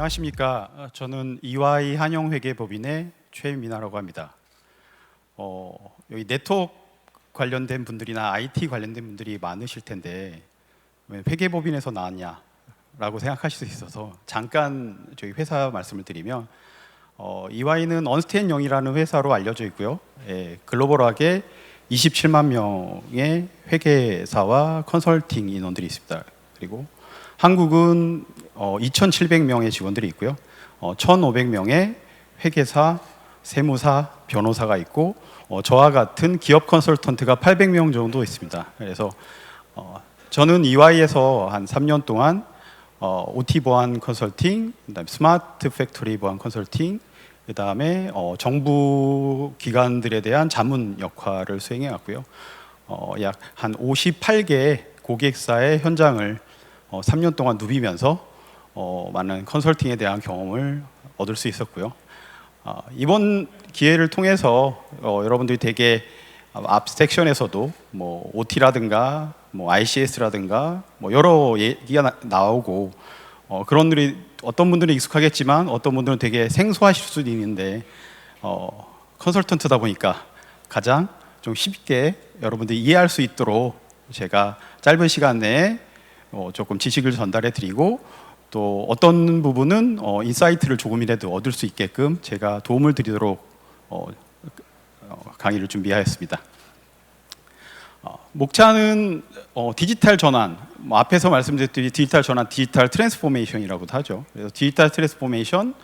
안녕하십니까. 저는 EY 한영회계법인의 최민아라고 합니다. 여기 네트워크 관련된 분들이나 IT 관련된 분들이 많으실 텐데 왜 회계법인에서 나왔냐라고 생각하실 수 있어서 잠깐 저희 회사 말씀을 드리면 EY는 언스텐 영이라는 회사로 알려져 있고요. 글로벌하게 27만 명의 회계사와 컨설팅 인원들이 있습니다. 그리고 한국은 2,700명의 직원들이 있고요. 1,500명의 회계사, 세무사, 변호사가 있고 저와 같은 기업 컨설턴트가 800명 정도 있습니다. 그래서 저는 EY에서 한 3년 동안 OT 보안 컨설팅, 그다음에 스마트 팩토리 보안 컨설팅, 그다음에 정부 기관들에 대한 자문 역할을 수행해 왔고요. 약 한 58개의 고객사의 현장을 3년 동안 누비면서 많은 컨설팅에 대한 경험을 얻을 수 있었고요. 이번 기회를 통해서 여러분들이 되게 앞 섹션에서도 뭐 OT라든가 뭐 ICS라든가 뭐 여러 얘기가 나오고 그런 분들이 어떤 분들은 익숙하겠지만 어떤 분들은 되게 생소하실 수도 있는데 컨설턴트다 보니까 가장 좀 쉽게 여러분들이 이해할 수 있도록 제가 짧은 시간 내에 조금 지식을 전달해 드리고 또 어떤 부분은 인사이트를 조금이라도 얻을 수 있게끔 제가 도움을 드리도록 강의를 준비하였습니다. 목차는 디지털 전환, 앞에서 말씀드렸듯이 디지털 전환, 디지털 트랜스포메이션이라고도 하죠. 그래서 디지털 트랜스포메이션과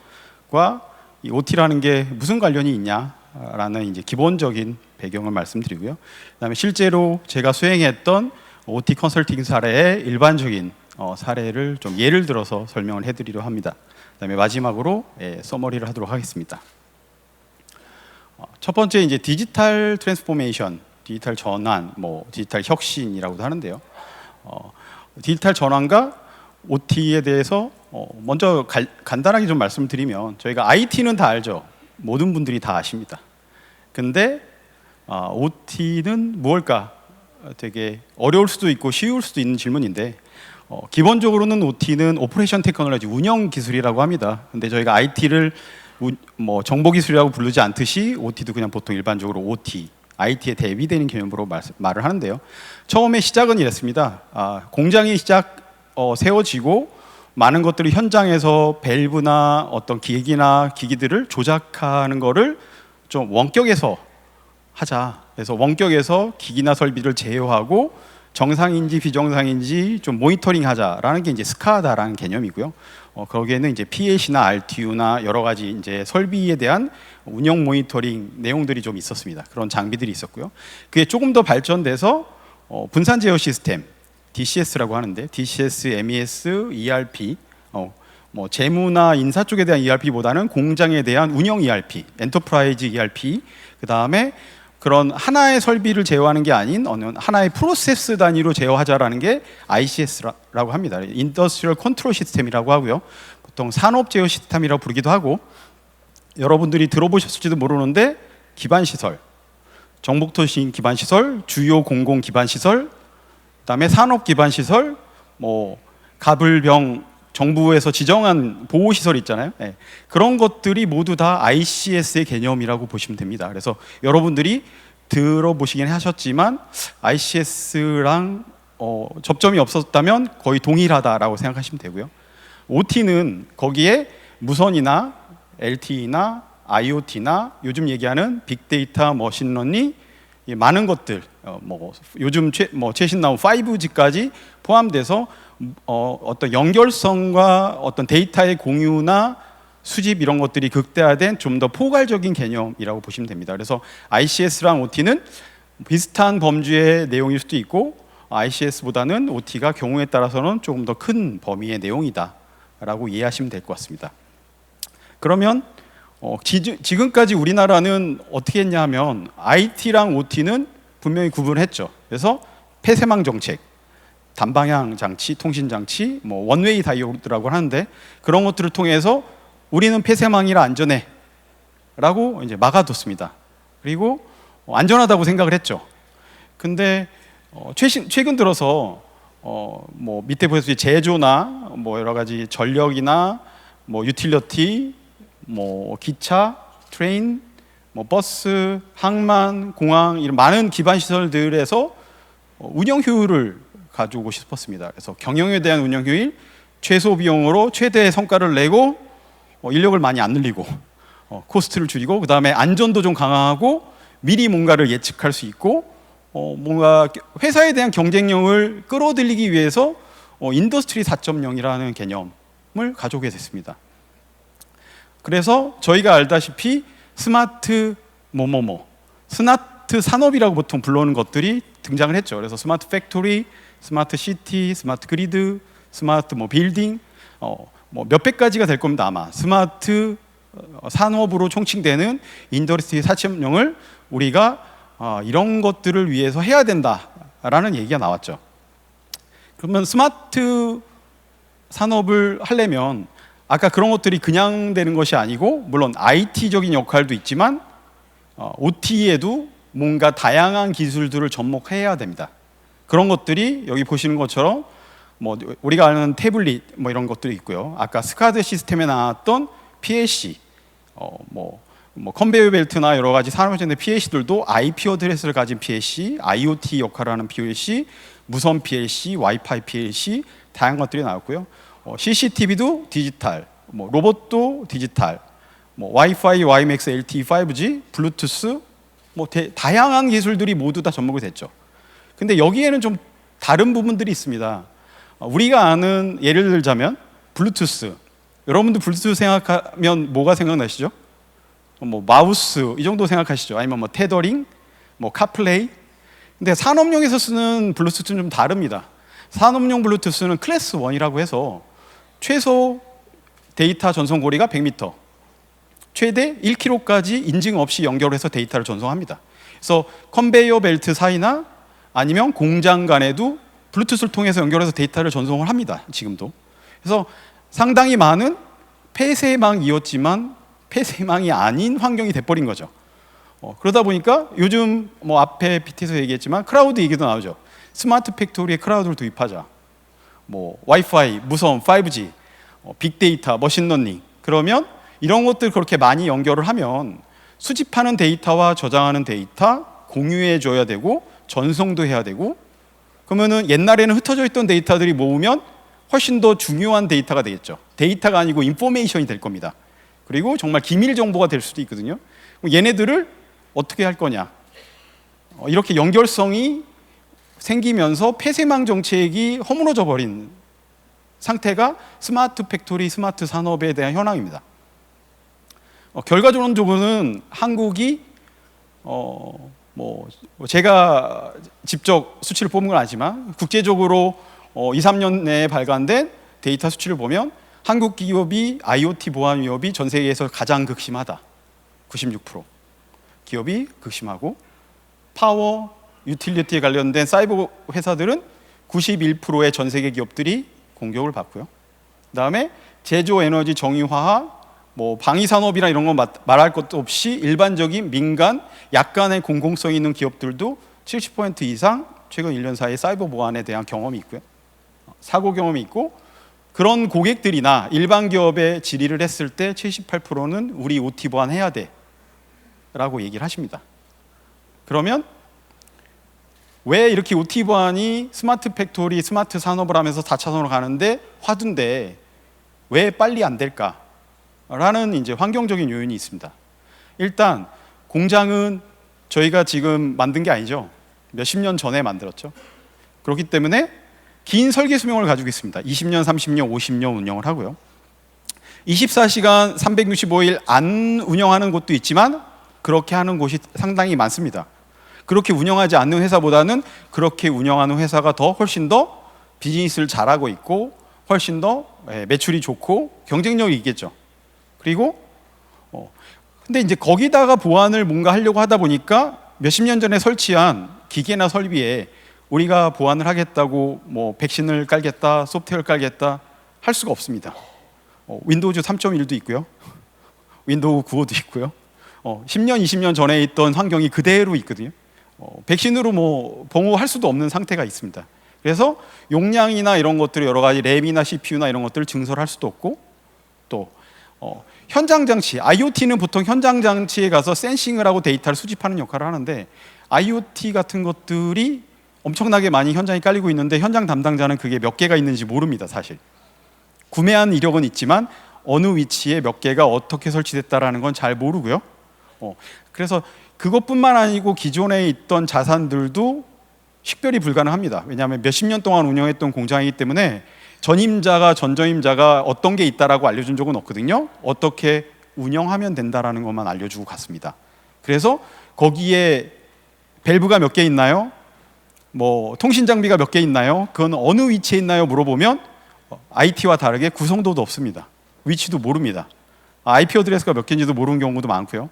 이 OT라는 게 무슨 관련이 있냐라는 이제 기본적인 배경을 말씀드리고요. 그다음에 실제로 제가 수행했던 OT 컨설팅 사례의 일반적인 사례를 좀 예를 들어서 설명을 해드리려 합니다. 그다음에 마지막으로 서머리를 하도록 하겠습니다. 첫 번째 이제 디지털 트랜스포메이션, 디지털 전환, 뭐 디지털 혁신이라고도 하는데요. 디지털 전환과 OT에 대해서 먼저 간단하게 좀 말씀드리면 저희가 IT는 다 알죠. 모든 분들이 다 아십니다. 근데 OT는 무엇일까? 되게 어려울 수도 있고 쉬울 수도 있는 질문인데 기본적으로는 OT는 오퍼레이션 테크놀로지, 운영 기술이라고 합니다. 근데 저희가 IT를 뭐 정보 기술이라고 부르지 않듯이 OT도 그냥 보통 일반적으로 OT, IT에 대비되는 개념으로 말을 하는데요. 처음에 시작은 이랬습니다. 공장이 세워지고 많은 것들이 현장에서 밸브나 어떤 기기나 기기들을 조작하는 거를 좀 원격에서 하자. 그래서 원격에서 기기나 설비를 제어하고 정상인지 비정상인지 좀 모니터링 하자라는 게 이제 스카다라는 개념이고요. 거기에는 이제 PLC나 RTU나 여러 가지 이제 설비에 대한 운영 모니터링 내용들이 좀 있었습니다. 그런 장비들이 있었고요. 그게 조금 더 발전돼서 분산 제어 시스템 DCS라고 하는데 DCS, MES, ERP 뭐 재무나 인사 쪽에 대한 ERP보다는 공장에 대한 운영 ERP, 엔터프라이즈 ERP, 그 다음에 그런 하나의 설비를 제어하는 게 아닌 하나의 프로세스 단위로 제어하자라는 게 ICS라고 합니다. 인더스트리얼 컨트롤 시스템이라고 하고요. 보통 산업 제어 시스템이라고 부르기도 하고 여러분들이 들어보셨을지도 모르는데 기반시설, 정복도시 기반시설, 주요 공공 기반시설, 그다음에 산업 기반시설, 뭐 가불병 정부에서 지정한 보호시설 있잖아요. 그런 것들이 모두 다 ICS의 개념이라고 보시면 됩니다. 그래서 여러분들이 들어보시긴 하셨지만 ICS랑 접점이 없었다면 거의 동일하다라고 생각하시면 되고요. OT는 거기에 무선이나 LTE나 IoT나 요즘 얘기하는 빅데이터, 머신러닝 많은 것들 요즘 최신 나온 5G까지 포함돼서 어떤 연결성과 어떤 데이터의 공유나 수집 이런 것들이 극대화된 좀 더 포괄적인 개념이라고 보시면 됩니다. 그래서 ICS랑 OT는 비슷한 범주의 내용일 수도 있고 ICS보다는 OT가 경우에 따라서는 조금 더 큰 범위의 내용이다라고 이해하시면 될 것 같습니다. 그러면 지금까지 우리나라는 어떻게 했냐 하면 IT랑 OT는 분명히 구분을 했죠. 그래서 폐쇄망 정책, 단방향 장치, 통신 장치, 뭐 원웨이 다이오드라고 하는데 그런 것들을 통해서 우리는 폐쇄망이라 안전해 라고 이제 막아뒀습니다. 그리고 안전하다고 생각을 했죠. 근데 최근 들어서 뭐 밑에 보셨듯이 제조나 뭐 여러 가지 전력이나 뭐 유틸리티, 뭐 기차, 트레인, 뭐 버스, 항만, 공항 이런 많은 기반 시설들에서 운영 효율을 가져오고 싶었습니다. 그래서 경영에 대한 운영 효율, 최소 비용으로 최대의 성과를 내고 인력을 많이 안 늘리고 코스트를 줄이고 그 다음에 안전도 좀 강화하고 미리 뭔가를 예측할 수 있고 뭔가 회사에 대한 경쟁력을 끌어들이기 위해서 인더스트리 4.0이라는 개념을 가져오게 됐습니다. 그래서 저희가 알다시피 스마트 뭐뭐뭐, 스마트 산업이라고 보통 불러오는 것들이 등장을 했죠. 그래서 스마트 팩토리, 스마트 시티, 스마트 그리드, 스마트 뭐 빌딩, 뭐 몇백 가지가 될 겁니다. 아마 스마트 산업으로 총칭되는 인더스트리 4.0을 우리가 이런 것들을 위해서 해야 된다라는 얘기가 나왔죠. 그러면 스마트 산업을 하려면 아까 그런 것들이 그냥 되는 것이 아니고 물론 IT적인 역할도 있지만 OT에도 뭔가 다양한 기술들을 접목해야 됩니다. 그런 것들이 여기 보시는 것처럼 뭐 우리가 아는 태블릿 뭐 이런 것들이 있고요. 아까 스카드 시스템에 나왔던 PLC, 뭐 컨베이어 벨트나 여러 가지 산업적인 PLC들도 IP 어드레스를 가진 PLC, IoT 역할을 하는 PLC, 무선 PLC, 와이파이 PLC 다양한 것들이 나왔고요. CCTV도 디지털, 뭐 로봇도 디지털, 뭐 와이파이, 와이맥스, LTE, 5G, 블루투스, 뭐 다양한 기술들이 모두 다 접목이 됐죠. 근데 여기에는 좀 다른 부분들이 있습니다. 우리가 아는 예를 들자면 블루투스. 여러분들 블루투스 생각하면 뭐가 생각나시죠? 뭐 마우스 이 정도 생각하시죠? 아니면 뭐 테더링, 뭐 카플레이. 근데 산업용에서 쓰는 블루투스는 좀 다릅니다. 산업용 블루투스는 클래스 1이라고 해서 최소 데이터 전송 거리가 100m, 최대 1km까지 인증 없이 연결해서 데이터를 전송합니다. 그래서 컨베이어 벨트 사이나 아니면 공장 간에도 블루투스를 통해서 연결해서 데이터를 전송을 합니다. 지금도. 그래서 상당히 많은 폐쇄망이었지만 폐쇄망이 아닌 환경이 돼버린 거죠. 그러다 보니까 요즘 뭐 앞에 BT에서 얘기했지만 클라우드 얘기도 나오죠. 스마트 팩토리에 클라우드를 도입하자. 뭐 와이파이, 무선, 5G, 빅데이터, 머신러닝. 그러면 이런 것들 그렇게 많이 연결을 하면 수집하는 데이터와 저장하는 데이터 공유해 줘야 되고 전송도 해야 되고 그러면은 옛날에는 흩어져 있던 데이터들이 모으면 훨씬 더 중요한 데이터가 되겠죠. 데이터가 아니고 인포메이션이 될 겁니다. 그리고 정말 기밀 정보가 될 수도 있거든요. 얘네들을 어떻게 할 거냐? 이렇게 연결성이 생기면서 폐쇄망 정책이 허물어져 버린 상태가 스마트 팩토리, 스마트 산업에 대한 현황입니다. 결과론적으로는 한국이 뭐 제가 직접 수치를 뽑은 건 아니지만 국제적으로 2, 3년 내에 발간된 데이터 수치를 보면 한국 기업이 IoT 보안 위협이 전 세계에서 가장 극심하다. 96% 기업이 극심하고 파워, 유틸리티에 관련된 사이버 회사들은 91%의 전 세계 기업들이 공격을 받고요. 그다음에 제조 에너지 정유화학, 뭐 방위 산업이나 이런 거 말할 것도 없이 일반적인 민간 약간의 공공성 있는 기업들도 70% 이상 최근 1년 사이에 사이버 보안에 대한 경험이 있고요. 사고 경험이 있고 그런 고객들이나 일반 기업에 질의를 했을 때 78%는 우리 OT 보안 해야 돼 라고 얘기를 하십니다. 그러면 왜 이렇게 OT 보안이 스마트 팩토리, 스마트 산업을 하면서 4차선으로 가는데 화두인데 왜 빨리 안 될까? 라는 이제 환경적인 요인이 있습니다. 일단 공장은 저희가 지금 만든 게 아니죠. 몇십 년 전에 만들었죠. 그렇기 때문에 긴 설계 수명을 가지고 있습니다. 20년, 30년, 50년 운영을 하고요. 24시간 365일 안 운영하는 곳도 있지만 그렇게 하는 곳이 상당히 많습니다. 그렇게 운영하지 않는 회사보다는 그렇게 운영하는 회사가 훨씬 더 비즈니스를 잘하고 있고 훨씬 더 매출이 좋고 경쟁력이 있겠죠. 그리고 근데 이제 거기다가 보안을 뭔가 하려고 하다 보니까 몇십 년 전에 설치한 기계나 설비에 우리가 보안을 하겠다고 뭐 백신을 깔겠다, 소프트웨어를 깔겠다 할 수가 없습니다. 윈도우즈 3.1도 있고요. 윈도우 9호도 있고요. 10년, 20년 전에 있던 환경이 그대로 있거든요. 백신으로 뭐 봉호할 수도 없는 상태가 있습니다. 그래서 용량이나 이런 것들을 여러 가지 램이나 CPU나 이런 것들을 증설할 수도 없고 또 현장 장치, IoT는 보통 현장 장치에 가서 센싱을 하고 데이터를 수집하는 역할을 하는데 IoT 같은 것들이 엄청나게 많이 현장에 깔리고 있는데 현장 담당자는 그게 몇 개가 있는지 모릅니다, 사실. 구매한 이력은 있지만 어느 위치에 몇 개가 어떻게 설치됐다라는 건 잘 모르고요. 그래서 그것뿐만 아니고 기존에 있던 자산들도 식별이 불가능합니다. 왜냐하면 몇십 년 동안 운영했던 공장이기 때문에 전임자가 어떤 게 있다라고 알려준 적은 없거든요. 어떻게 운영하면 된다라는 것만 알려주고 갔습니다. 그래서 거기에 밸브가 몇 개 있나요? 뭐 통신 장비가 몇 개 있나요? 그건 어느 위치에 있나요? 물어보면 IT와 다르게 구성도도 없습니다. 위치도 모릅니다. IP 어드레스가 몇 개인지도 모르는 경우도 많고요.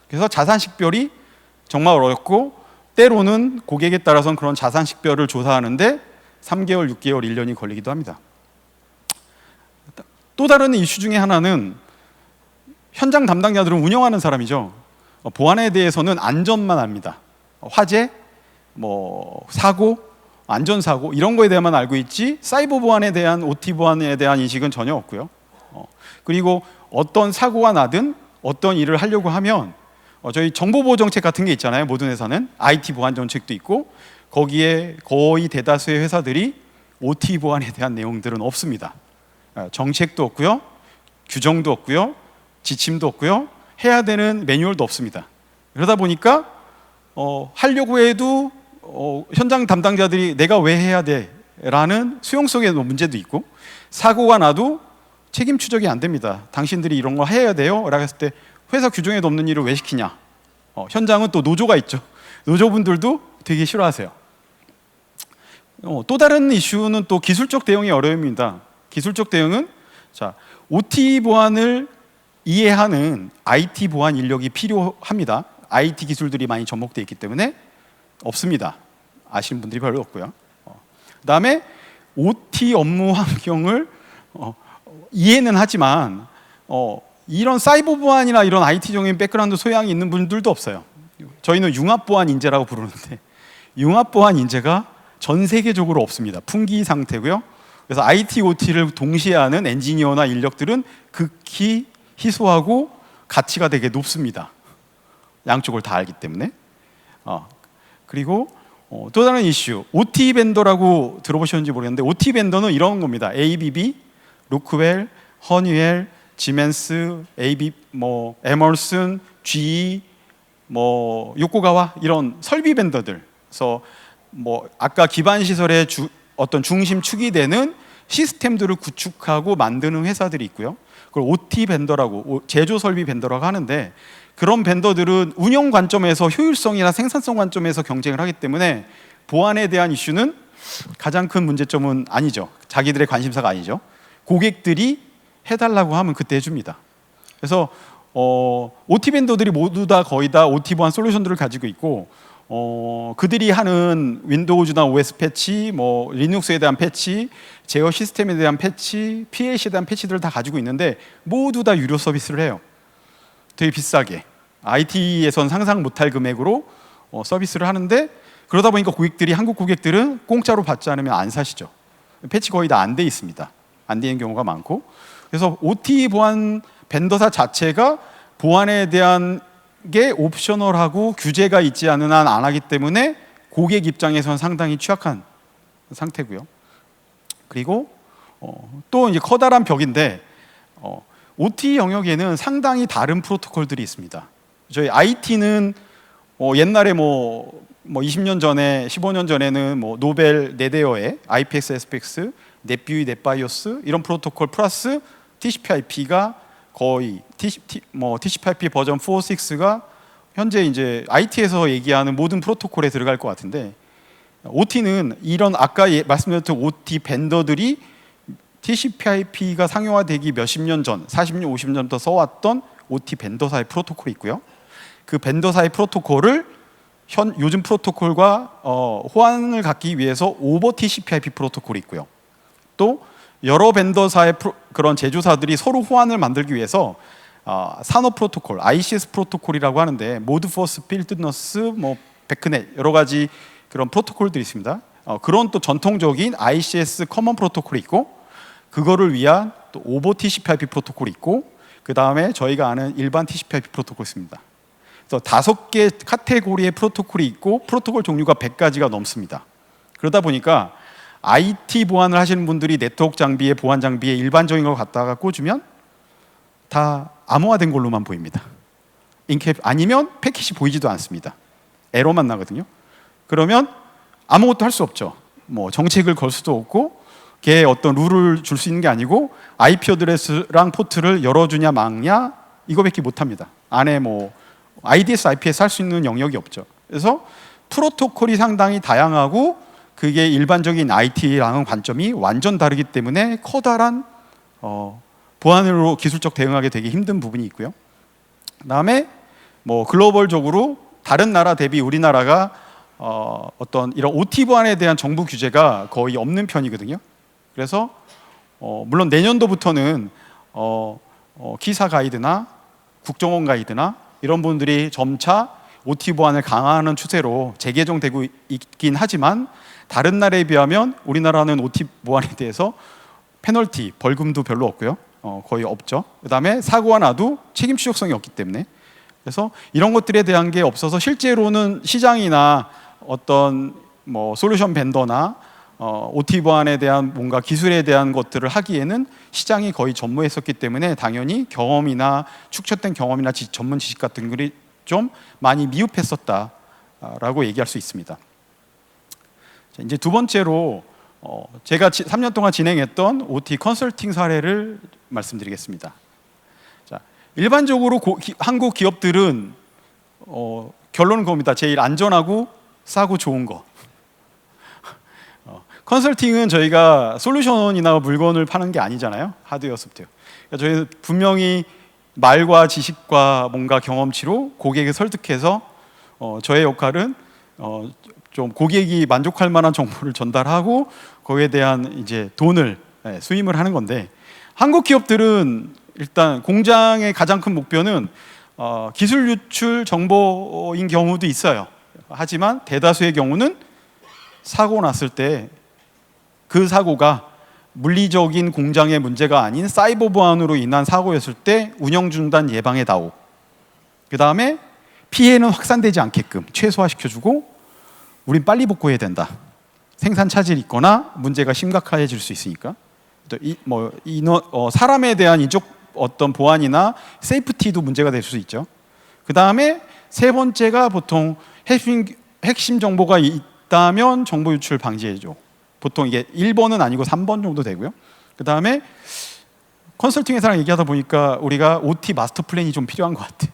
그래서 자산 식별이 정말 어렵고 때로는 고객에 따라서는 그런 자산 식별을 조사하는데 3개월, 6개월, 1년이 걸리기도 합니다. 또 다른 이슈 중에 하나는 현장 담당자들은 운영하는 사람이죠. 보안에 대해서는 안전만 압니다. 화재, 뭐 사고, 안전사고 이런 거에 대해서만 알고 있지 사이버 보안에 대한 OT 보안에 대한 인식은 전혀 없고요. 그리고 어떤 사고가 나든 어떤 일을 하려고 하면 저희 정보보호 정책 같은 게 있잖아요. 모든 회사는 IT 보안 정책도 있고 거기에 거의 대다수의 회사들이 OT 보안에 대한 내용들은 없습니다. 정책도 없고요, 규정도 없고요, 지침도 없고요, 해야 되는 매뉴얼도 없습니다. 그러다 보니까 하려고 해도 현장 담당자들이 내가 왜 해야 돼? 라는 수용성의 문제도 있고 사고가 나도 책임 추적이 안 됩니다. 당신들이 이런 거 해야 돼요? 라고 했을 때 회사 규정에도 없는 일을 왜 시키냐? 현장은 또 노조가 있죠. 노조분들도 되게 싫어하세요. 또 다른 이슈는 또 기술적 대응의 어려움입니다. 기술적 대응은 OT 보안을 이해하는 IT 보안 인력이 필요합니다. IT 기술들이 많이 접목되어 있기 때문에 없습니다. 아시는 분들이 별로 없고요. 그다음에 OT 업무 환경을 이해는 하지만 이런 사이버 보안이나 이런 IT적인 백그라운드 소양이 있는 분들도 없어요. 저희는 융합 보안 인재라고 부르는데 융합 보안 인재가 전 세계적으로 없습니다. 풍기 상태고요. 그래서 IT, OT를 동시에 하는 엔지니어나 인력들은 극히 희소하고 가치가 되게 높습니다. 양쪽을 다 알기 때문에. 그리고 또 다른 이슈, OT 벤더라고 들어보셨는지 모르겠는데 OT 벤더는 이런 겁니다. ABB, 로크웰, 허니웰, 지멘스, 에머슨, GE, 요코가와 이런 설비 벤더들. 그래서 아까 기반 시설의 어떤 중심축이 되는 시스템들을 구축하고 만드는 회사들이 있고요. 그걸 OT 벤더라고 제조 설비 벤더라고 하는데 그런 벤더들은 운영 관점에서 효율성이나 생산성 관점에서 경쟁을 하기 때문에 보안에 대한 이슈는 가장 큰 문제점은 아니죠. 자기들의 관심사가 아니죠. 고객들이 해달라고 하면 그때 해줍니다. 그래서 OT 벤더들이 모두 다 거의 다 OT 보안 솔루션들을 가지고 있고 그들이 하는 윈도우즈나 OS 패치, 리눅스에 대한 패치, 제어 시스템에 대한 패치, PLC에 대한 패치들을 다 가지고 있는데 모두 다 유료 서비스를 해요. 되게 비싸게 IT에선 상상 못할 금액으로 서비스를 하는데 그러다 보니까 한국 고객들은 공짜로 받지 않으면 안 사시죠. 패치 거의 다 안 돼 있습니다. 안 되는 경우가 많고 그래서 OT 보안 벤더사 자체가 보안에 대한 게 옵셔널하고 규제가 있지 않은 한 안 하기 때문에 고객 입장에서는 상당히 취약한 상태고요. 그리고 또 이제 커다란 벽인데 OT 영역에는 상당히 다른 프로토콜들이 있습니다. 저희 IT는 옛날에 20년 전에 15년 전에는 노벨 네데어의 IPX, SPX, 넷뷰이, 넷바이오스 이런 프로토콜 플러스 TCP/IP가 거의 TCP/IP 버전 4, 6가 현재 이제 IT에서 얘기하는 모든 프로토콜에 들어갈 것 같은데 OT는 이런 아까 말씀드렸던 OT 벤더들이 TCP/IP가 상용화되기 몇십 년 전, 40년, 50년 전부터 써왔던 OT 벤더사의 프로토콜이 있고요. 그 벤더사의 프로토콜을 요즘 프로토콜과 호환을 갖기 위해서 오버 TCP/IP 프로토콜이 있고요. 또 여러 벤더사의 그런 제조사들이 서로 호환을 만들기 위해서 산업 프로토콜, ICS 프로토콜이라고 하는데 모드포스, 필드너스, 베크넷 여러 가지 그런 프로토콜들이 있습니다. 그런 또 전통적인 ICS 커먼 프로토콜이 있고 그거를 위한 또 오버 TCP/IP 프로토콜이 있고 그 다음에 저희가 아는 일반 TCP/IP 프로토콜이 있습니다. 그래서 5개 카테고리의 프로토콜이 있고 프로토콜 종류가 100가지가 넘습니다. 그러다 보니까 IT 보안을 하시는 분들이 네트워크 장비에 보안 장비에 일반적인 걸 갖다가 꽂으면 다 암호화된 걸로만 보입니다. 인캡 아니면 패킷이 보이지도 않습니다. 에러만 나거든요. 그러면 아무것도 할 수 없죠. 뭐 정책을 걸 수도 없고 걔 어떤 룰을 줄 수 있는 게 아니고 IP 어드레스랑 포트를 열어주냐 막냐 이거밖에 못합니다. 안에 뭐 IDS, IPS 할 수 있는 영역이 없죠. 그래서 프로토콜이 상당히 다양하고 그게 일반적인 IT랑은 관점이 완전 다르기 때문에 커다란 보안으로 기술적 대응하기 되게 힘든 부분이 있고요. 그다음에 뭐 글로벌적으로 다른 나라 대비 우리나라가 어떤 이런 OT 보안에 대한 정부 규제가 거의 없는 편이거든요. 그래서 물론 내년도부터는 기사 가이드나 국정원 가이드나 이런 분들이 점차 OT 보안을 강화하는 추세로 재개정되고 있긴 하지만 다른 나라에 비하면 우리나라는 OT 보안에 대해서 페널티, 벌금도 별로 없고요. 거의 없죠. 그다음에 사고가 나도 책임 추적성이 없기 때문에 그래서 이런 것들에 대한 게 없어서 실제로는 시장이나 어떤 뭐 솔루션 벤더나 OT 보안에 대한 뭔가 기술에 대한 것들을 하기에는 시장이 거의 전무했었기 때문에 당연히 경험이나 축적된 경험이나 전문 지식 같은 것이 좀 많이 미흡했었다라고 얘기할 수 있습니다. 자, 이제 두 번째로 제가 3년 동안 진행했던 OT 컨설팅 사례를 말씀드리겠습니다. 자, 일반적으로 한국 기업들은 결론은 겁니다. 제일 안전하고 싸고 좋은 거. 컨설팅은 저희가 솔루션이나 물건을 파는 게 아니잖아요. 하드웨어, 소프트웨어. 그러니까 저희는 분명히 말과 지식과 뭔가 경험치로 고객을 설득해서 저의 역할은 좀 고객이 만족할 만한 정보를 전달하고 거기에 대한 이제 돈을 수임을 하는 건데 한국 기업들은 일단 공장의 가장 큰 목표는 기술 유출 정보인 경우도 있어요. 하지만 대다수의 경우는 사고 났을 때 그 사고가 물리적인 공장의 문제가 아닌 사이버 보안으로 인한 사고였을 때 운영 중단 예방에 다오. 그 다음에 피해는 확산되지 않게끔 최소화시켜주고 우린 빨리 복구해야 된다. 생산 차질이 있거나 문제가 심각해질 수 있으니까. 사람에 대한 인적 어떤 보안이나 세이프티도 문제가 될 수 있죠. 그 다음에 세 번째가 보통 핵심 정보가 있다면 정보 유출 방지해줘. 보통 이게 1번은 아니고 3번 정도 되고요. 그 다음에 컨설팅 회사랑 얘기하다 보니까 우리가 OT 마스터 플랜이 좀 필요한 것 같아.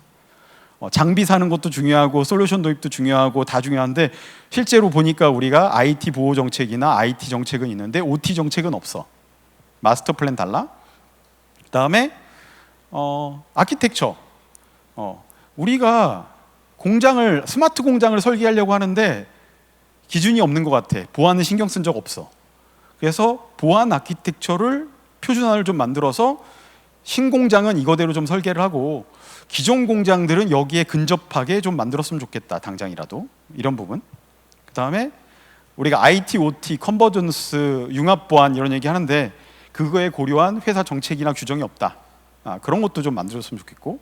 장비 사는 것도 중요하고 솔루션 도입도 중요하고 다 중요한데 실제로 보니까 우리가 IT 보호 정책이나 IT 정책은 있는데 OT 정책은 없어. 마스터 플랜 달라. 그 다음에 아키텍처. 우리가 스마트 공장을 설계하려고 하는데 기준이 없는 것 같아. 보안은 신경 쓴 적 없어. 그래서 보안 아키텍처를 표준화를 좀 만들어서 신공장은 이거대로 좀 설계를 하고 기존 공장들은 여기에 근접하게 좀 만들었으면 좋겠다. 당장이라도 이런 부분. 그 다음에 우리가 IT, OT, 컨버전스, 융합 보안 이런 얘기 하는데 그거에 고려한 회사 정책이나 규정이 없다. 그런 것도 좀 만들었으면 좋겠고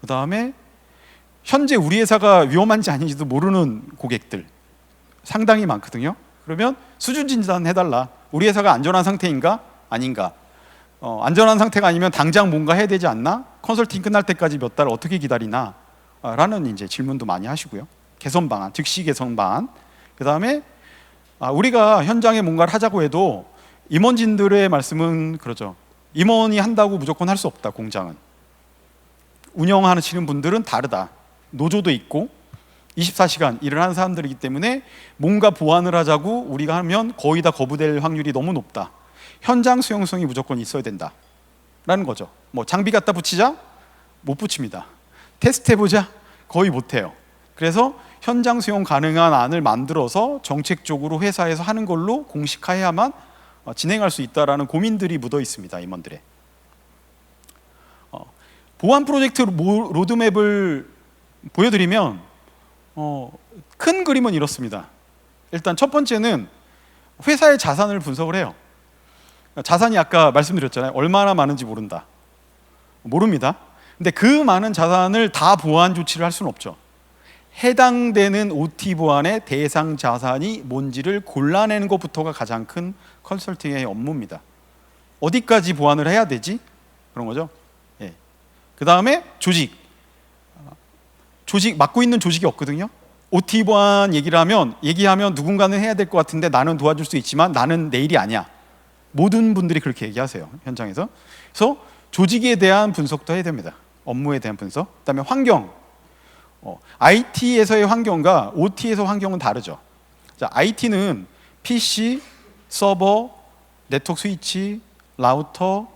그 다음에 현재 우리 회사가 위험한지 아닌지도 모르는 고객들 상당히 많거든요. 그러면 수준 진단 해달라. 우리 회사가 안전한 상태인가? 아닌가? 안전한 상태가 아니면 당장 뭔가 해야 되지 않나? 컨설팅 끝날 때까지 몇 달 어떻게 기다리나? 라는 이제 질문도 많이 하시고요. 개선 방안, 즉시 개선 방안. 그 다음에 우리가 현장에 뭔가를 하자고 해도 임원진들의 말씀은 그러죠. 임원이 한다고 무조건 할 수 없다. 공장은 운영하시는 분들은 다르다. 노조도 있고 24시간 일을 하는 사람들이기 때문에 뭔가 보완을 하자고 우리가 하면 거의 다 거부될 확률이 너무 높다. 현장 수용성이 무조건 있어야 된다 라는 거죠. 뭐 장비 갖다 붙이자? 못 붙입니다. 테스트 해보자? 거의 못해요. 그래서 현장 수용 가능한 안을 만들어서 정책적으로 회사에서 하는 걸로 공식화해야만 진행할 수 있다라는 고민들이 묻어 있습니다. 임원들의 보안 프로젝트 로드맵을 보여드리면 큰 그림은 이렇습니다. 일단 첫 번째는 회사의 자산을 분석을 해요. 자산이 아까 말씀드렸잖아요. 얼마나 많은지 모릅니다. 근데 그 많은 자산을 다 보안 조치를 할 수는 없죠. 해당되는 OT 보안의 대상 자산이 뭔지를 골라내는 것부터가 가장 큰 컨설팅의 업무입니다. 어디까지 보안을 해야 되지? 그런 거죠. 예. 그 다음에 조직 맡고 있는 조직이 없거든요. OT 보안 얘기하면 누군가는 해야 될 것 같은데 나는 도와줄 수 있지만 나는 내 일이 아니야. 모든 분들이 그렇게 얘기하세요, 현장에서. 그래서 조직에 대한 분석도 해야 됩니다. 업무에 대한 분석. 그다음에 환경. IT에서의 환경과 OT에서 환경은 다르죠. 자, IT는 PC, 서버, 네트워크 스위치, 라우터,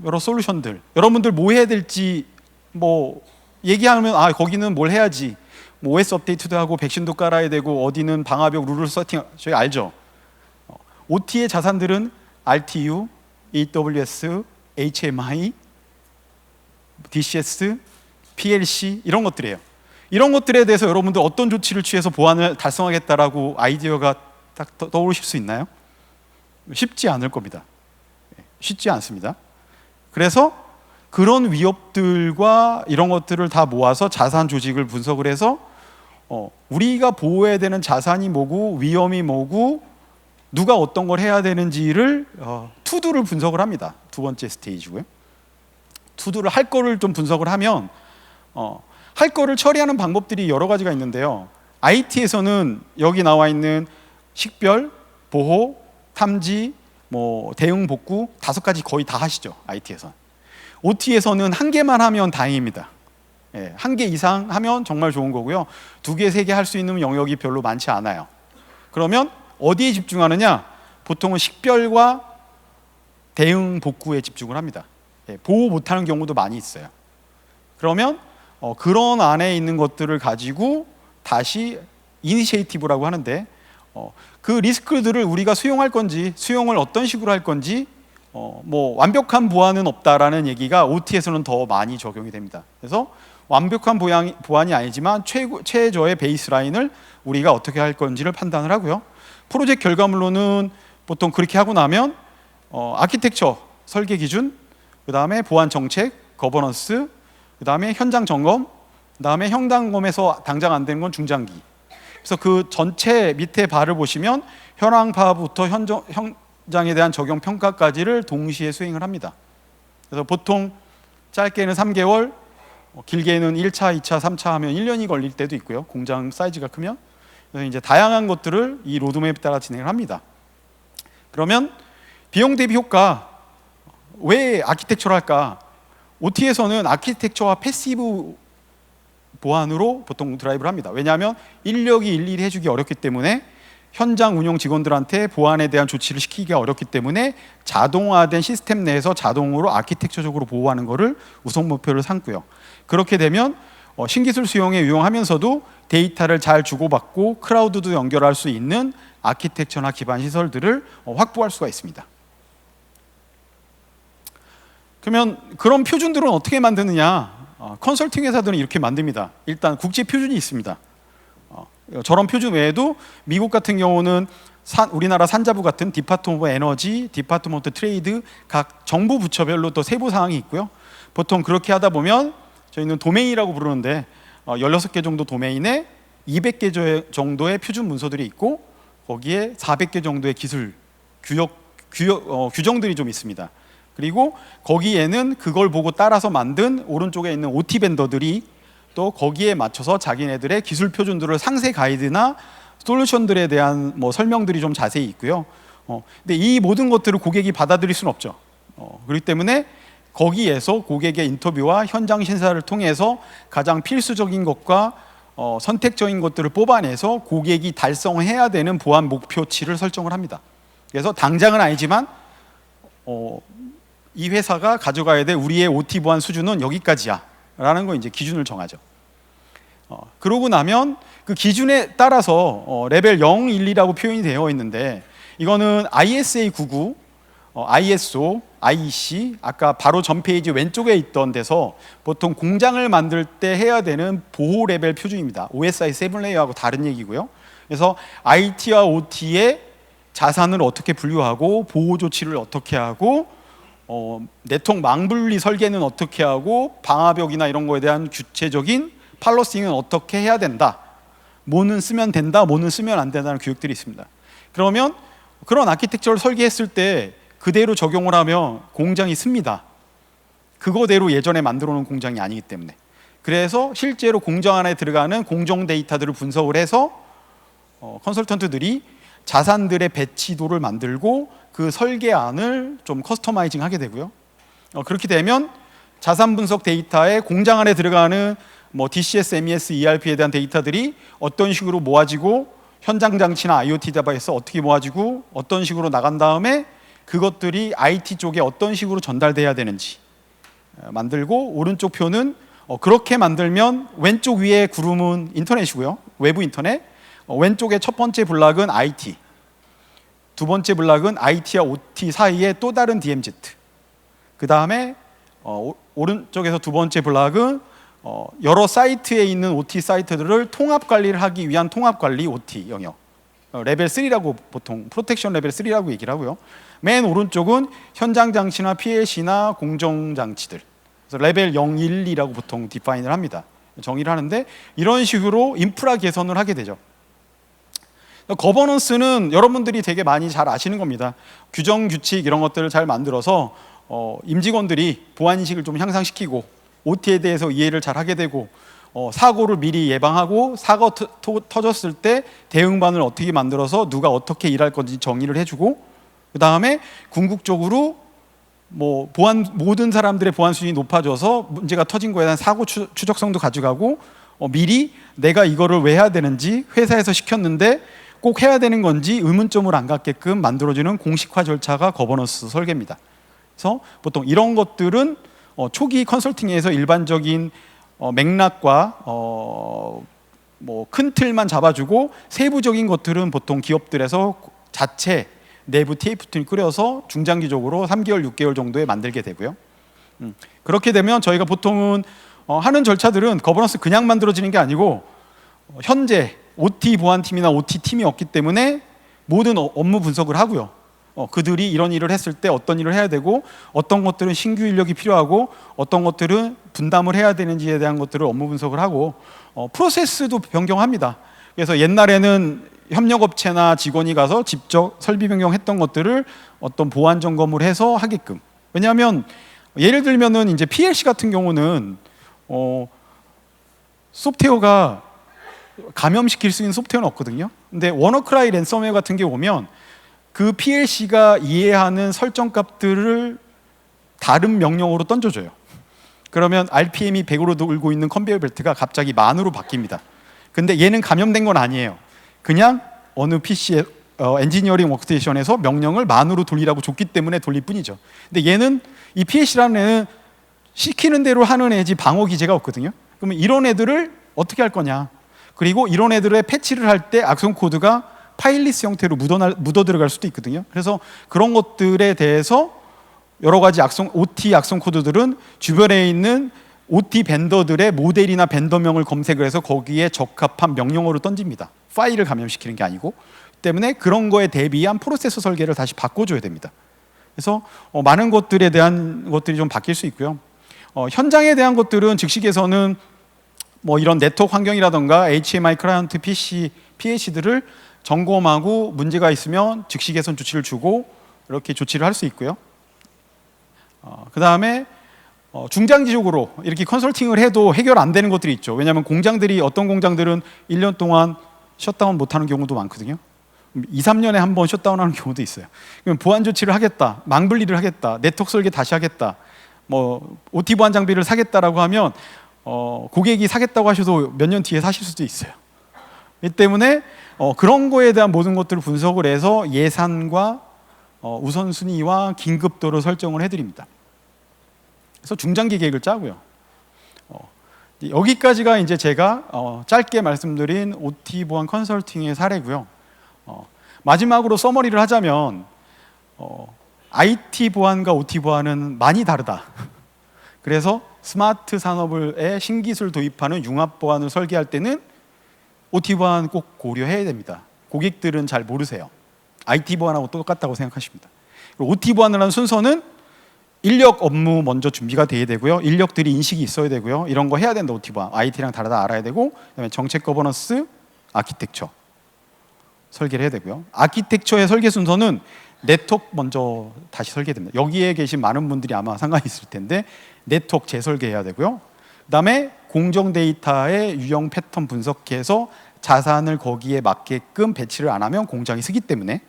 여러 솔루션들. 여러분들 뭐 해야 될지 뭐 얘기하면 거기는 뭘 해야지. 뭐 OS 업데이트도 하고 백신도 깔아야 되고 어디는 방화벽 룰을 세팅. 저희 알죠. OT의 자산들은 RTU, AWS, HMI, DCS, PLC 이런 것들이에요. 이런 것들에 대해서 여러분들 어떤 조치를 취해서 보안을 달성하겠다라고 아이디어가 딱 떠오르실 수 있나요? 쉽지 않을 겁니다. 쉽지 않습니다. 그래서 그런 위협들과 이런 것들을 다 모아서 자산 조직을 분석을 해서 우리가 보호해야 되는 자산이 뭐고 위험이 뭐고 누가 어떤 걸 해야 되는지를 투두를 분석을 합니다. 두 번째 스테이지고요. 투두를 할 거를 좀 분석을 하면 할 거를 처리하는 방법들이 여러 가지가 있는데요. IT에서는 여기 나와 있는 식별, 보호, 탐지, 뭐 대응 복구 5가지 거의 다 하시죠. IT에서. OT에서는 1개만 하면 다행입니다. 1개 이상 하면 정말 좋은 거고요. 2개, 3개 할 수 있는 영역이 별로 많지 않아요. 그러면 어디에 집중하느냐? 보통은 식별과 대응 복구에 집중을 합니다. 보호 못하는 경우도 많이 있어요. 그러면 그런 안에 있는 것들을 가지고 다시 이니시에이티브라고 하는데 그 리스크들을 우리가 수용할 건지 수용을 어떤 식으로 할 건지 뭐 완벽한 보안은 없다라는 얘기가 OT에서는 더 많이 적용이 됩니다. 그래서 완벽한 보안이 아니지만 최저의 베이스라인을 우리가 어떻게 할 건지를 판단을 하고요. 프로젝트 결과물로는 보통 그렇게 하고 나면 아키텍처 설계 기준, 그 다음에 보안 정책, 거버넌스, 그 다음에 현장 점검, 그 다음에 현장 점검에서 당장 안 되는 건 중장기. 그래서 그 전체 밑에 바를 보시면 현황 파악부터 현장에 대한 적용 평가까지를 동시에 수행을 합니다. 그래서 보통 짧게는 3개월, 길게는 1차, 2차, 3차 하면 1년이 걸릴 때도 있고요. 공장 사이즈가 크면. 그래서 이제 다양한 것들을 이 로드맵에 따라 진행을 합니다. 그러면 비용 대비 효과, 왜 아키텍처를 할까? OT에서는 아키텍처와 패시브 보안으로 보통 드라이브를 합니다. 왜냐하면 인력이 일일이 해주기 어렵기 때문에 현장 운영 직원들한테 보안에 대한 조치를 시키기가 어렵기 때문에 자동화된 시스템 내에서 자동으로 아키텍처적으로 보호하는 것을 우선 목표로 삼고요. 그렇게 되면 신기술 수용에 유용하면서도 데이터를 잘 주고받고 클라우드도 연결할 수 있는 아키텍처나 기반 시설들을 확보할 수가 있습니다. 그러면 그런 표준들은 어떻게 만드느냐? 컨설팅 회사들은 이렇게 만듭니다. 일단 국제 표준이 있습니다. 저런 표준 외에도 미국 같은 경우는 우리나라 산자부 같은 디파트먼트 오브 에너지, 디파트먼트 트레이드 각 정부 부처별로 또 세부 사항이 있고요. 보통 그렇게 하다 보면 저희는 도메인이라고 부르는데 16개 정도 도메인에 200개 정도의 표준 문서들이 있고 거기에 400개 정도의 기술 규정들이 좀 있습니다. 그리고 거기에는 그걸 보고 따라서 만든 오른쪽에 있는 OT 벤더들이 또 거기에 맞춰서 자기네들의 기술 표준들을 상세 가이드나 솔루션들에 대한 뭐 설명들이 좀 자세히 있고요. 근데 이 모든 것들을 고객이 받아들일 수는 없죠. 그렇기 때문에 거기에서 고객의 인터뷰와 현장 심사를 통해서 가장 필수적인 것과 선택적인 것들을 뽑아내서 고객이 달성해야 되는 보안 목표치를 설정을 합니다. 그래서 당장은 아니지만 이 회사가 가져가야 될 우리의 OT 보안 수준은 여기까지야 라는 거 이제 기준을 정하죠. 그러고 나면 그 기준에 따라서 레벨 0, 1, 2라고 표현이 되어 있는데 이거는 ISA 99, ISO, IEC 아까 바로 전 페이지 왼쪽에 있던 데서 보통 공장을 만들 때 해야 되는 보호 레벨 표준입니다. OSI 7레이어하고 다른 얘기고요. 그래서 IT와 OT의 자산을 어떻게 분류하고 보호 조치를 어떻게 하고 네트워크 망분리 설계는 어떻게 하고 방화벽이나 이런 거에 대한 구체적인 팔로싱은 어떻게 해야 된다. 뭐는 쓰면 된다, 뭐는 쓰면 안 된다는 교육들이 있습니다. 그러면 그런 아키텍처를 설계했을 때 그대로 적용을 하면 공장이 씁니다. 그거대로 예전에 만들어 놓은 공장이 아니기 때문에. 그래서 실제로 공장 안에 들어가는 공정 데이터들을 분석을 해서 컨설턴트들이 자산들의 배치도를 만들고 그 설계안을 좀 커스터마이징 하게 되고요. 그렇게 되면 자산 분석 데이터에 공장 안에 들어가는 뭐 DCS, MES, ERP에 대한 데이터들이 어떤 식으로 모아지고 현장 장치나 IoT 데바이스 어떻게 모아지고 어떤 식으로 나간 다음에 그것들이 IT 쪽에 어떤 식으로 전달돼야 되는지 만들고, 오른쪽 표는 그렇게 만들면 왼쪽 위에 구름은 인터넷이고요. 외부 인터넷. 왼쪽의 첫 번째 블락은 IT, 두 번째 블락은 IT와 OT 사이에 또 다른 DMZ. 그 다음에 오른쪽에서 두 번째 블락은 여러 사이트에 있는 OT 사이트들을 통합 관리를 하기 위한 통합 관리 OT 영역. 레벨 3라고 보통 프로텍션 레벨 3라고 얘기를 하고요. 맨 오른쪽은 현장 장치나 PLC나 공정 장치들. 그래서 레벨 0, 1, 2라고 보통 디파인을 합니다. 정의를 하는데 이런 식으로 인프라 개선을 하게 되죠. 거버넌스는 여러분들이 되게 많이 잘 아시는 겁니다. 규정, 규칙 이런 것들을 잘 만들어서 임직원들이 보안의식을 좀 향상시키고 OT에 대해서 이해를 잘 하게 되고 사고를 미리 예방하고 사고 터졌을 때 대응반을 어떻게 만들어서 누가 어떻게 일할 건지 정의를 해주고, 그 다음에 궁극적으로 뭐 모든 사람들의 보안 수준이 높아져서 문제가 터진 거에 대한 사고 추적성도 가져가고 미리 내가 이거를 왜 해야 되는지 회사에서 시켰는데 꼭 해야 되는 건지 의문점을 안 갖게끔 만들어주는 공식화 절차가 거버넌스 설계입니다. 그래서 보통 이런 것들은 초기 컨설팅에서 일반적인 맥락과 뭐 큰 틀만 잡아주고 세부적인 것들은 보통 기업들에서 자체 내부 TF팀 꾸려서 중장기적으로 3개월, 6개월 정도에 만들게 되고요. 그렇게 되면 저희가 보통은 하는 절차들은 거버넌스 그냥 만들어지는 게 아니고 현재 OT 보안팀이나 OT 팀이 없기 때문에 모든 업무 분석을 하고요. 그들이 이런 일을 했을 때 어떤 일을 해야 되고 어떤 것들은 신규 인력이 필요하고 어떤 것들은 분담을 해야 되는지에 대한 것들을 업무 분석을 하고 프로세스도 변경합니다. 그래서 옛날에는 협력업체나 직원이 가서 직접 설비 변경했던 것들을 어떤 보안 점검을 해서 하게끔. 왜냐하면 예를 들면은 이제 PLC 같은 경우는 소프트웨어가 감염시킬 수 있는 소프트웨어는 없거든요. 근데 워너크라이 랜섬웨어 같은 게 오면 그 PLC가 이해하는 설정 값들을 다른 명령어로 던져줘요. 그러면 RPM이 100으로 돌고 있는 컨베이어 벨트가 갑자기 만으로 바뀝니다. 근데 얘는 감염된 건 아니에요. 그냥 어느 PC의 엔지니어링 워크스테이션에서 명령을 만으로 돌리라고 줬기 때문에 돌릴 뿐이죠. 근데 얘는 이 PLC라는 애는 시키는 대로 하는 애지 방어 기제가 없거든요. 그러면 이런 애들을 어떻게 할 거냐. 그리고 이런 애들의 패치를 할 때 악성 코드가 파일리스 형태로 묻어 들어갈 수도 있거든요. 그래서 그런 것들에 대해서 여러 가지 OT 악성 코드들은 주변에 있는 OT 벤더들의 모델이나 벤더명을 검색을 해서 거기에 적합한 명령어를 던집니다. 파일을 감염시키는 게 아니고. 때문에 그런 거에 대비한 프로세서 설계를 다시 바꿔줘야 됩니다. 그래서 많은 것들에 대한 것들이 좀 바뀔 수 있고요. 현장에 대한 것들은 즉시에서는 뭐 이런 네트워크 환경이라던가 HMI 클라이언트 PC, PH들을 점검하고 문제가 있으면 즉시 개선 조치를 주고 이렇게 조치를 할 수 있고요. 그 다음에 중장기적으로 이렇게 컨설팅을 해도 해결 안 되는 것들이 있죠. 왜냐하면 어떤 공장들은 1년 동안 셧다운 못하는 경우도 많거든요. 2, 3년에 한 번 셧다운하는 경우도 있어요. 그러면 보안 조치를 하겠다, 망분리를 하겠다, 네트워크 설계 다시 하겠다, 뭐 OT 보안 장비를 사겠다라고 하면 고객이 사겠다고 하셔도 몇 년 뒤에 사실 수도 있어요. 이 때문에 그런 거에 대한 모든 것들을 분석을 해서 예산과 우선순위와 긴급도를 설정을 해드립니다. 그래서 중장기 계획을 짜고요. 여기까지가 이제 제가 짧게 말씀드린 OT 보안 컨설팅의 사례고요. 마지막으로 서머리를 하자면 IT 보안과 OT 보안은 많이 다르다. 그래서 스마트 산업의 신기술 도입하는 융합 보안을 설계할 때는 OT 보안 꼭 고려해야 됩니다. 고객들은 잘 모르세요. IT 보안하고 똑같다고 생각하십니다. OT 보안을 하는 순서는 인력 업무 먼저 준비가 돼야 되고요. 인력들이 인식이 있어야 되고요. 이런 거 해야 된다. OT 보안. IT랑 다르다 알아야 되고, 그다음에 정책 거버넌스, 아키텍처 설계를 해야 되고요. 아키텍처의 설계 순서는 네트워크 먼저 다시 설계됩니다. 여기에 계신 많은 분들이 아마 상관이 있을 텐데 네트워크 재설계해야 되고요. 그다음에 공정 데이터의 유형 패턴 분석해서 자산을 거기에 맞게끔 배치를 안 하면 공장이 쓰기 때문에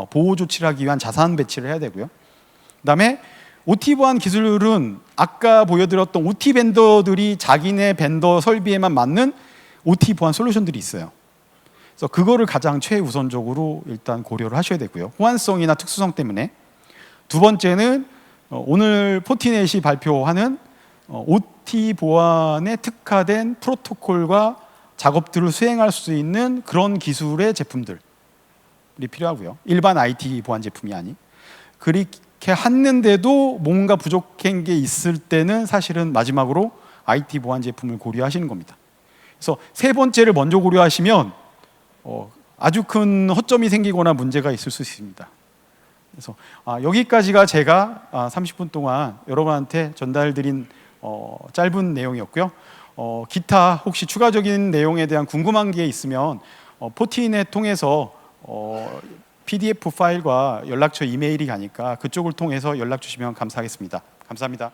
보호 조치를 하기 위한 자산 배치를 해야 되고요. 그다음에 OT 보안 기술은 아까 보여드렸던 OT 벤더들이 자기네 벤더 설비에만 맞는 OT 보안 솔루션들이 있어요. 그래서 그거를 가장 최우선적으로 일단 고려를 하셔야 되고요. 호환성이나 특수성 때문에. 두 번째는 오늘 포티넷이 발표하는 OT 보안에 특화된 프로토콜과 작업들을 수행할 수 있는 그런 기술의 제품들이 필요하고요. 일반 IT 보안 제품이 아닌. 그렇게 했는데도 뭔가 부족한 게 있을 때는 사실은 마지막으로 IT 보안 제품을 고려하시는 겁니다. 그래서 세 번째를 먼저 고려하시면 아주 큰 허점이 생기거나 문제가 있을 수 있습니다. 그래서 여기까지가 제가 30분 동안 여러분한테 전달드린 짧은 내용이었고요. 기타 혹시 추가적인 내용에 대한 궁금한 게 있으면 포티넷 통해서 PDF 파일과 연락처 이메일이 가니까 그쪽을 통해서 연락 주시면 감사하겠습니다. 감사합니다.